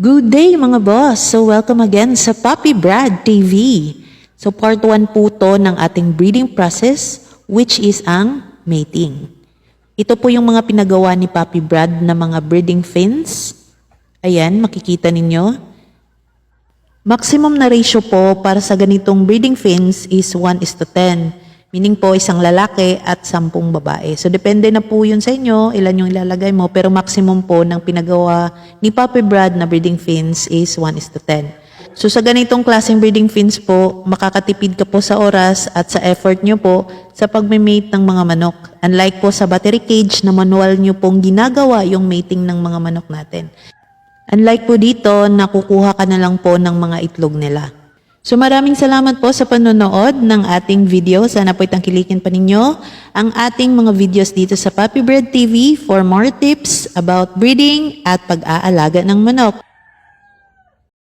Good day mga boss! So welcome again sa Puppy Brad TV. So part 1 po to ng ating breeding process which is ang mating. Ito po yung mga pinagawa ni Puppy Brad na mga breeding fins. Ayan, makikita ninyo. Maximum na ratio po para sa ganitong breeding fins is 1:10. Meaning po isang lalaki at 10 babae. So depende na po yun sa inyo, ilan yung ilalagay mo. Pero maximum po ng pinagawa ni Puppy Brad na breeding fins is 1:10. So sa ganitong klaseng breeding fins po, makakatipid ka po sa oras at sa effort nyo po sa pagme-mate ng mga manok. Unlike po sa battery cage na manual nyo pong ginagawa yung mating ng mga manok natin. Unlike po dito, nakukuha ka na lang po ng mga itlog nila. So maraming salamat po sa panonood ng ating video. Sana po itangkilikin pa ninyo ang ating mga videos dito sa Puppy Brad TV for more tips about breeding at pag-aalaga ng manok.